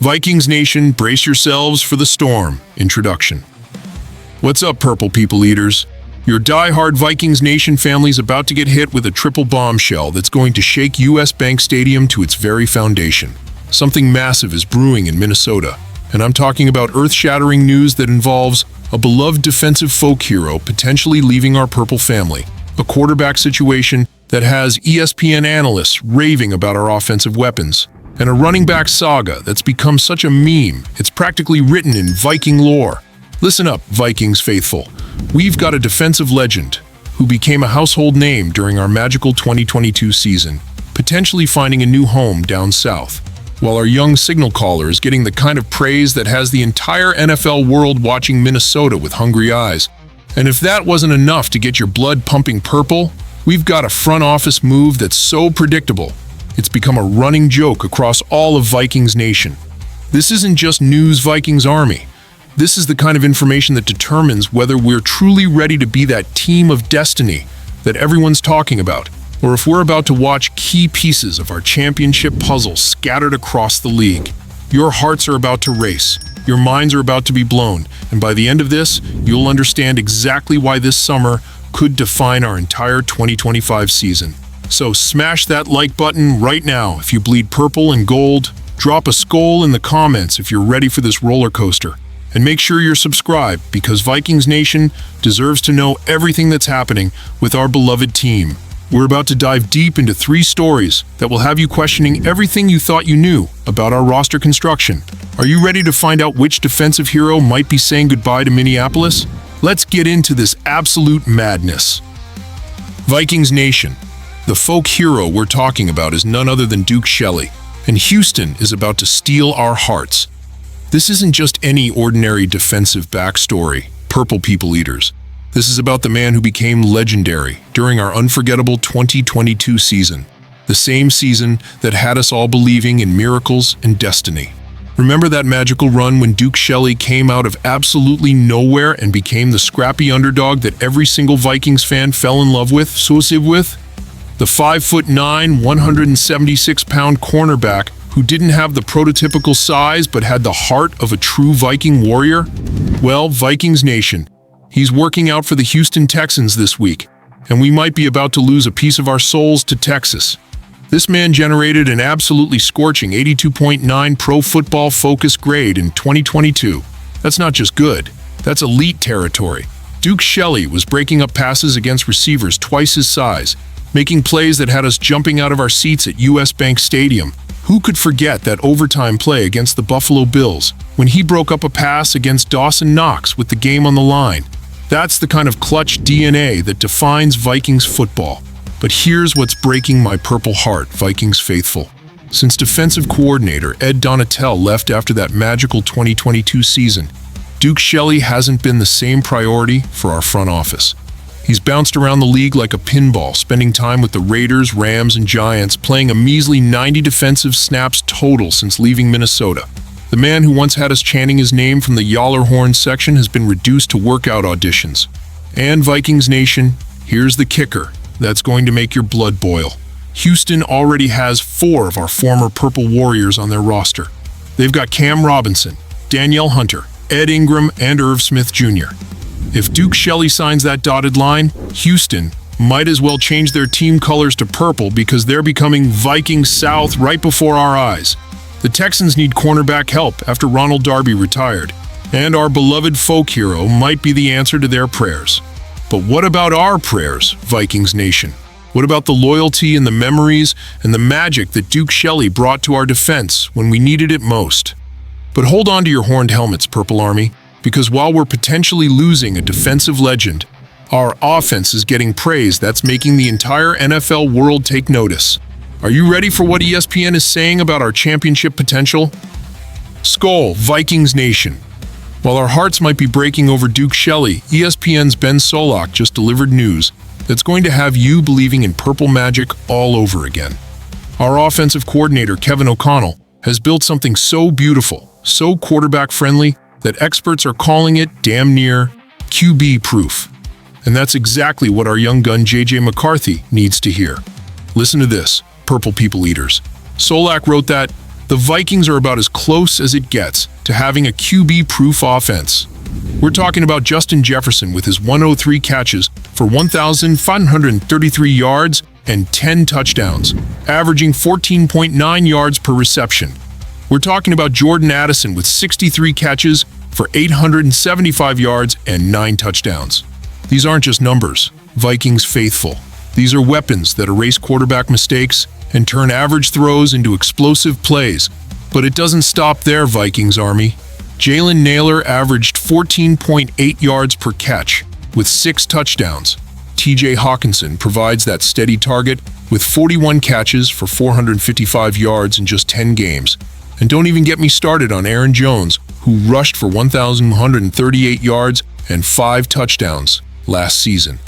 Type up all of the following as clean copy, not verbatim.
Vikings Nation, brace yourselves for the storm. Introduction. What's up, Purple People Eaters? Your die-hard Vikings Nation family's about to get hit with a triple bombshell that's going to shake US Bank Stadium to its very foundation. Something massive is brewing in Minnesota, and I'm talking about earth-shattering news that involves a beloved defensive folk hero potentially leaving our Purple family, a quarterback situation that has ESPN analysts raving about our offensive weapons, and a running back saga that's become such a meme, it's practically written in Viking lore. Listen up, Vikings faithful. We've got a defensive legend who became a household name during our magical 2022 season, potentially finding a new home down south, while our young signal caller is getting the kind of praise that has the entire NFL world watching Minnesota with hungry eyes. And if that wasn't enough to get your blood pumping purple, we've got a front office move that's so predictable, it's become a running joke across all of Vikings Nation. This isn't just news, Vikings Army. This is the kind of information that determines whether we're truly ready to be that team of destiny that everyone's talking about, or if we're about to watch key pieces of our championship puzzle scattered across the league. Your hearts are about to race, your minds are about to be blown, and by the end of this, you'll understand exactly why this summer could define our entire 2025 season. So smash that like button right now if you bleed purple and gold, drop a skull in the comments if you're ready for this roller coaster, and make sure you're subscribed because Vikings Nation deserves to know everything that's happening with our beloved team. We're about to dive deep into 3 stories that will have you questioning everything you thought you knew about our roster construction. Are you ready to find out which defensive hero might be saying goodbye to Minneapolis? Let's get into this absolute madness. Vikings Nation. The folk hero we're talking about is none other than Duke Shelley, and Houston is about to steal our hearts. This isn't just any ordinary defensive backstory, Purple People Eaters. This is about the man who became legendary during our unforgettable 2022 season, the same season that had us all believing in miracles and destiny. Remember that magical run when Duke Shelley came out of absolutely nowhere and became the scrappy underdog that every single Vikings fan fell in love with, The 5'9", 176-pound cornerback who didn't have the prototypical size but had the heart of a true Viking warrior? Well, Vikings Nation, he's working out for the Houston Texans this week, and we might be about to lose a piece of our souls to Texas. This man generated an absolutely scorching 82.9 Pro Football Focus grade in 2022. That's not just good, that's elite territory. Duke Shelley was breaking up passes against receivers twice his size, making plays that had us jumping out of our seats at US Bank Stadium. Who could forget that overtime play against the Buffalo Bills when he broke up a pass against Dawson Knox with the game on the line? That's the kind of clutch DNA that defines Vikings football. But here's what's breaking my purple heart, Vikings faithful. Since defensive coordinator Ed Donatell left after that magical 2022 season, Duke Shelley hasn't been the same priority for our front office. He's bounced around the league like a pinball, spending time with the Raiders, Rams, and Giants, playing a measly 90 defensive snaps total since leaving Minnesota. The man who once had us chanting his name from the Yaller Horn section has been reduced to workout auditions. And Vikings Nation, here's the kicker that's going to make your blood boil. Houston already has 4 of our former Purple Warriors on their roster. They've got Cam Robinson, Danielle Hunter, Ed Ingram, and Irv Smith Jr. If Duke Shelley signs that dotted line, Houston might as well change their team colors to purple because they're becoming Viking South right before our eyes. The Texans need cornerback help after Ronald Darby retired, and our beloved folk hero might be the answer to their prayers. But what about our prayers, Vikings Nation? What about the loyalty and the memories and the magic that Duke Shelley brought to our defense when we needed it most? But hold on to your horned helmets, Purple Army, because while we're potentially losing a defensive legend, our offense is getting praise that's making the entire NFL world take notice. Are you ready for what ESPN is saying about our championship potential? Skol, Vikings Nation. While our hearts might be breaking over Duke Shelley, ESPN's Ben Solak just delivered news that's going to have you believing in purple magic all over again. Our offensive coordinator, Kevin O'Connell, has built something so beautiful, so quarterback-friendly, that experts are calling it damn near QB-proof. And that's exactly what our young gun J.J. McCarthy needs to hear. Listen to this, Purple People Eaters. Solak wrote that The Vikings are about as close as it gets to having a QB-proof offense. We're talking about Justin Jefferson with his 103 catches for 1,533 yards and 10 touchdowns, averaging 14.9 yards per reception. We're talking about Jordan Addison with 63 catches for 875 yards and 9 touchdowns. These aren't just numbers, Vikings faithful. These are weapons that erase quarterback mistakes and turn average throws into explosive plays. But it doesn't stop there, Vikings Army. Jalen Nailor averaged 14.8 yards per catch with 6 touchdowns. TJ Hawkinson provides that steady target with 41 catches for 455 yards in just 10 games. And don't even get me started on Aaron Jones, who rushed for 1,138 yards and 5 touchdowns last season.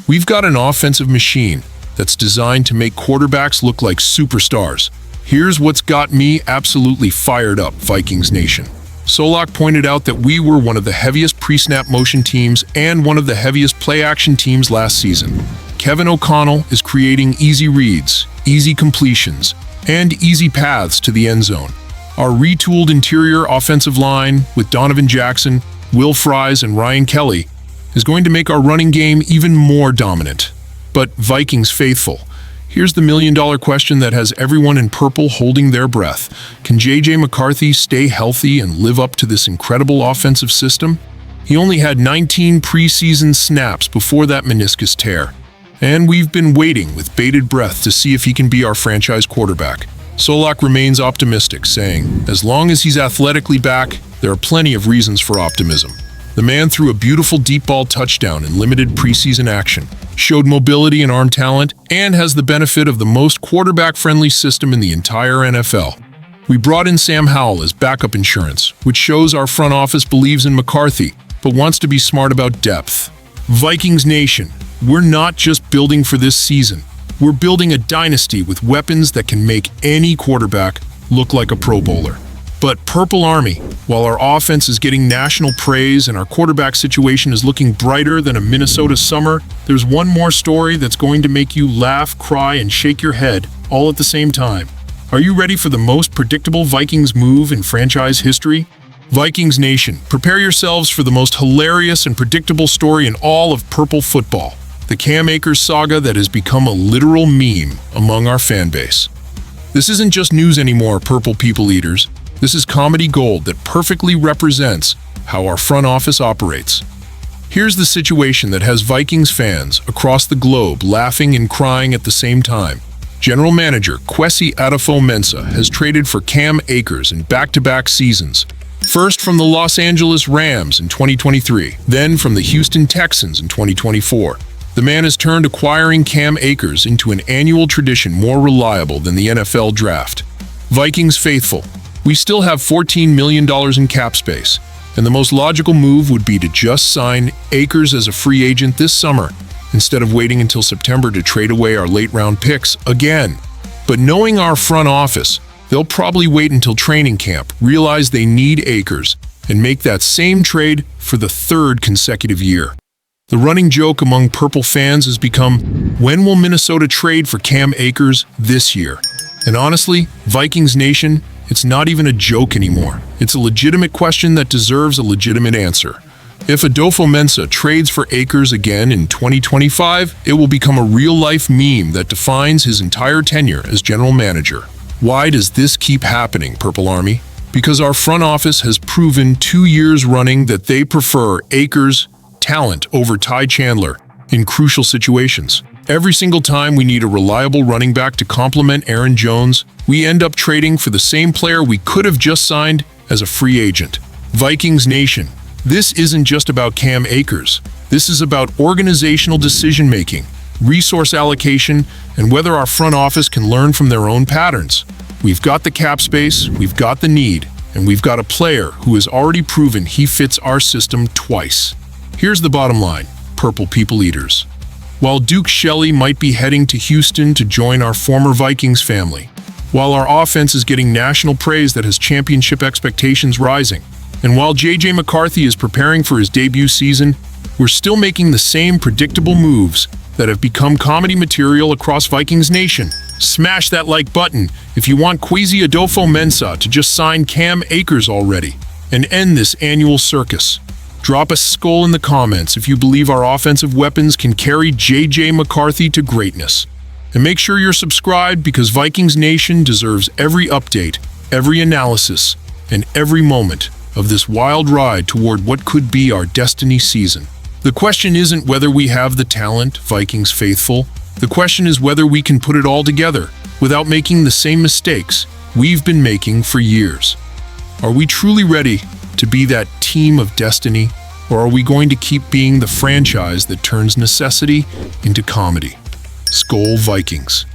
We've got an offensive machine that's designed to make quarterbacks look like superstars. Here's what's got me absolutely fired up, Vikings Nation. Solak pointed out that we were one of the heaviest pre-snap motion teams and one of the heaviest play-action teams last season. Kevin O'Connell is creating easy reads, easy completions, and easy paths to the end zone. Our retooled interior offensive line with Donovan Jackson, Will Fries, and Ryan Kelly is going to make our running game even more dominant. But Vikings faithful, here's the million-dollar question that has everyone in purple holding their breath. Can J.J. McCarthy stay healthy and live up to this incredible offensive system? He only had 19 preseason snaps before that meniscus tear, and we've been waiting with bated breath to see if he can be our franchise quarterback. Solak remains optimistic, saying, as long as he's athletically back, there are plenty of reasons for optimism. The man threw a beautiful deep ball touchdown in limited preseason action, showed mobility and arm talent, and has the benefit of the most quarterback-friendly system in the entire NFL. We brought in Sam Howell as backup insurance, which shows our front office believes in McCarthy, but wants to be smart about depth. Vikings Nation, we're not just building for this season. We're building a dynasty with weapons that can make any quarterback look like a Pro Bowler. But Purple Army, while our offense is getting national praise and our quarterback situation is looking brighter than a Minnesota summer, there's one more story that's going to make you laugh, cry, and shake your head all at the same time. Are you ready for the most predictable Vikings move in franchise history? Vikings Nation, prepare yourselves for the most hilarious and predictable story in all of Purple football. The Cam Akers saga that has become a literal meme among our fan base. This isn't just news anymore, Purple people eaters. This is comedy gold that perfectly represents how our front office operates. Here's the situation that has Vikings fans across the globe laughing and crying at the same time. General Manager Kwesi Adofo-Mensah has traded for Cam Akers in back-to-back seasons. First from the Los Angeles Rams in 2023, then from the Houston Texans in 2024. The man has turned acquiring Cam Akers into an annual tradition more reliable than the NFL draft. Vikings faithful, we still have $14 million in cap space, and the most logical move would be to just sign Akers as a free agent this summer, instead of waiting until September to trade away our late-round picks again. But knowing our front office, they'll probably wait until training camp, realize they need Akers, and make that same trade for the 3rd consecutive year. The running joke among Purple fans has become, when will Minnesota trade for Cam Akers this year? And honestly, Vikings Nation, it's not even a joke anymore. It's a legitimate question that deserves a legitimate answer. If Adofo-Mensah trades for Akers again in 2025, it will become a real-life meme that defines his entire tenure as general manager. Why does this keep happening, Purple Army? Because our front office has proven 2 years running that they prefer Akers' talent over Ty Chandler in crucial situations. Every single time we need a reliable running back to complement Aaron Jones, we end up trading for the same player we could have just signed as a free agent. Vikings Nation, this isn't just about Cam Akers. This is about organizational decision-making, resource allocation, and whether our front office can learn from their own patterns. We've got the cap space, we've got the need, and we've got a player who has already proven he fits our system twice. Here's the bottom line, Purple people eaters. While Duke Shelley might be heading to Houston to join our former Vikings family, while our offense is getting national praise that has championship expectations rising, and while J.J. McCarthy is preparing for his debut season, We're still making the same predictable moves that have become comedy material across Vikings Nation. Smash that like button if you want Kwesi Adolfo-Mensah to just sign Cam Akers already and end this annual circus. Drop a skull in the comments if you believe our offensive weapons can carry J.J. McCarthy to greatness. And make sure you're subscribed because Vikings Nation deserves every update, every analysis, and every moment of this wild ride toward what could be our destiny season. The question isn't whether we have the talent, Vikings faithful. The question is whether we can put it all together without making the same mistakes we've been making for years. Are we truly ready to be that team of destiny, or are we going to keep being the franchise that turns necessity into comedy? Skol Vikings.